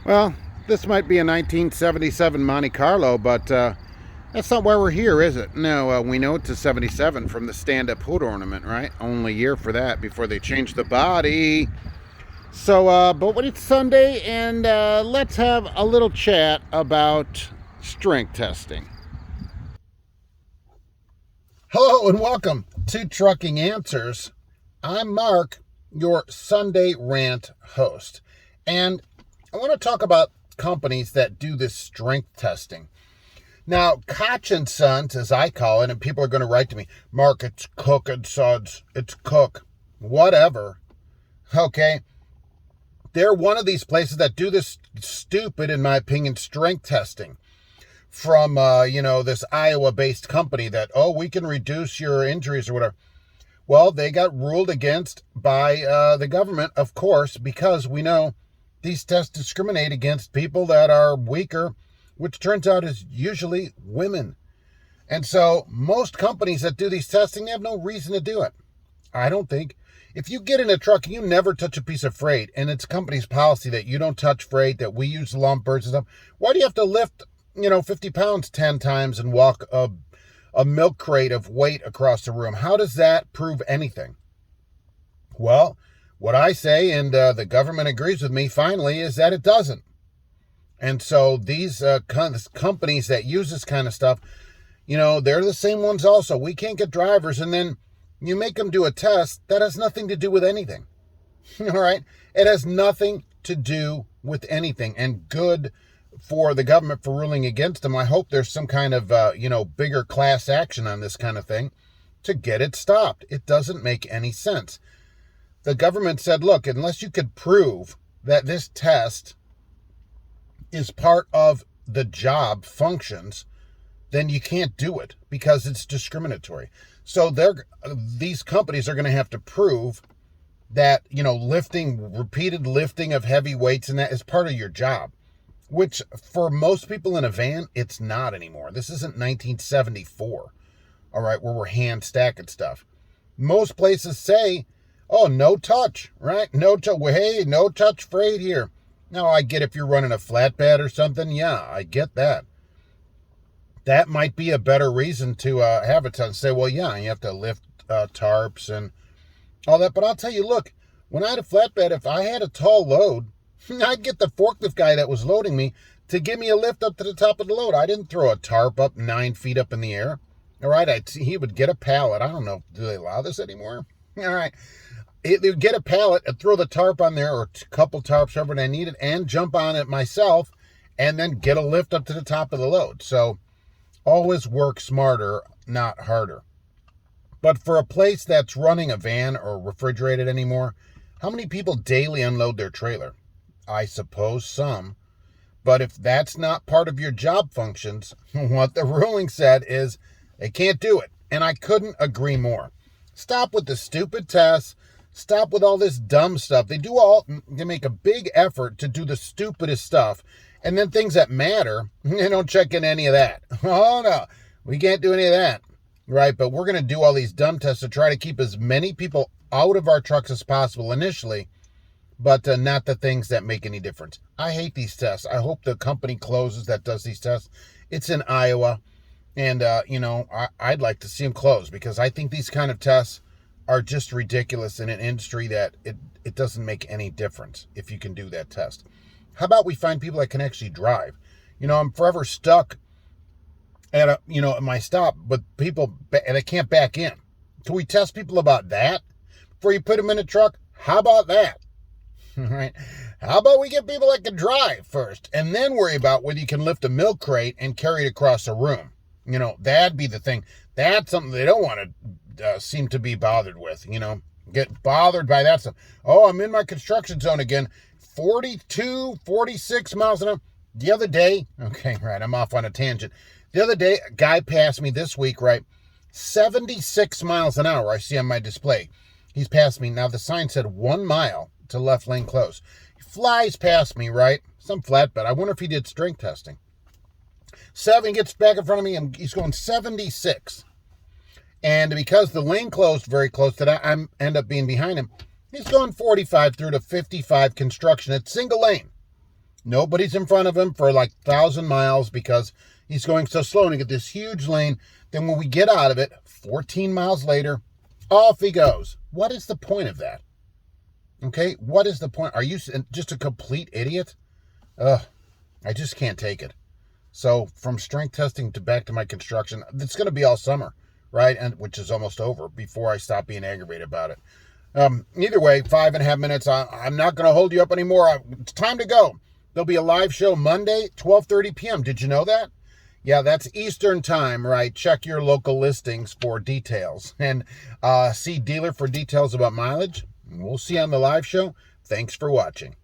Well, this might be a 1977 Monte Carlo, but that's not why we're here, is it? No, we know it's a 77 from the stand-up hood ornament, right? Only year for that before they changed the body. So, but it's Sunday, and let's have a little chat about strength testing. Hello, and welcome to Trucking Answers. I'm Mark, your Sunday rant host, and I want to talk about companies that do this strength testing. Now, Koch and Sons, as I call it, and people are going to write to me, Mark, it's Koch and Sons, it's Koch, whatever. Okay, they're one of these places that do this stupid, in my opinion, strength testing from, this Iowa-based company that, we can reduce your injuries or whatever. Well, they got ruled against by the government, of course, because we know these tests discriminate against people that are weaker, which turns out is usually women. And so most companies that do these testing have no reason to do it. I don't think. If you get in a truck and you never touch a piece of freight, and it's company's policy that you don't touch freight, that we use lumpers and stuff, why do you have to lift, 50 pounds 10 times and walk a milk crate of weight across the room? How does that prove anything? Well, what I say, and the government agrees with me finally, is that it doesn't. And so these companies that use this kind of stuff, they're the same ones also. We can't get drivers, and then you make them do a test that has nothing to do with anything. All right? It has nothing to do with anything. And good for the government for ruling against them. I hope there's some kind of, bigger class action on this kind of thing to get it stopped. It doesn't make any sense. The government said, look, unless you could prove that this test is part of the job functions, then you can't do it because it's discriminatory. So these companies are going to have to prove that, repeated lifting of heavy weights and that is part of your job, which for most people in a van, it's not anymore. This isn't 1974, all right, where we're hand stacking stuff. Most places say, no touch, right? No touch freight here. Now, I get if you're running a flatbed or something. Yeah, I get that. That might be a better reason to have it done. Say, well, yeah, you have to lift tarps and all that. But I'll tell you, look, when I had a flatbed, if I had a tall load, I'd get the forklift guy that was loading me to give me a lift up to the top of the load. I didn't throw a tarp up 9 feet up in the air. All right, he would get a pallet. I don't know, do they allow this anymore? All right. They would get a pallet and throw the tarp on there, or a couple tarps, whatever I needed, and jump on it myself, and then get a lift up to the top of the load. So always work smarter, not harder. But for a place that's running a van or refrigerated anymore, how many people daily unload their trailer? I suppose some. But if that's not part of your job functions, what the ruling said is they can't do it. And I couldn't agree more. Stop with the stupid tests. Stop with all this dumb stuff. They make a big effort to do the stupidest stuff. And then things that matter, they don't check in any of that. Oh, no, we can't do any of that, right? But we're going to do all these dumb tests to try to keep as many people out of our trucks as possible initially, but not the things that make any difference. I hate these tests. I hope the company closes that does these tests. It's in Iowa, and, I'd like to see them close because I think these kind of tests are just ridiculous in an industry that it doesn't make any difference if you can do that test. How about we find people that can actually drive? I'm forever stuck at at my stop with people and they can't back in. Can we test people about that before you put them in a truck? How about that? All right. How about we get people that can drive first and then worry about whether you can lift a milk crate and carry it across a room? That'd be the thing. That's something they don't want to seem to be bothered with, get bothered by that stuff. Oh, I'm in my construction zone again. 42, 46 miles an hour. The other day, okay, right, I'm off on a tangent. The other day, a guy passed me this week, right, 76 miles an hour I see on my display. He's passed me. Now, the sign said 1 mile to left lane close. He flies past me, right, some flatbed. I wonder if he did strength testing. 7 gets back in front of me, and he's going 76. And because the lane closed very close to that, I end up being behind him. He's going 45 through to 55 construction. It's single lane. Nobody's in front of him for like 1,000 miles because he's going so slow and he get this huge lane. Then when we get out of it, 14 miles later, off he goes. What is the point of that? Okay, what is the point? Are you just a complete idiot? Ugh, I just can't take it. So from strength testing to back to my construction, it's going to be all summer, right? And which is almost over before I stop being aggravated about it. Either way, 5.5 minutes. I'm not going to hold you up anymore. It's time to go. There'll be a live show Monday, 12:30 p.m. Did you know that? Yeah, that's Eastern time, right? Check your local listings for details. And see dealer for details about mileage. We'll see you on the live show. Thanks for watching.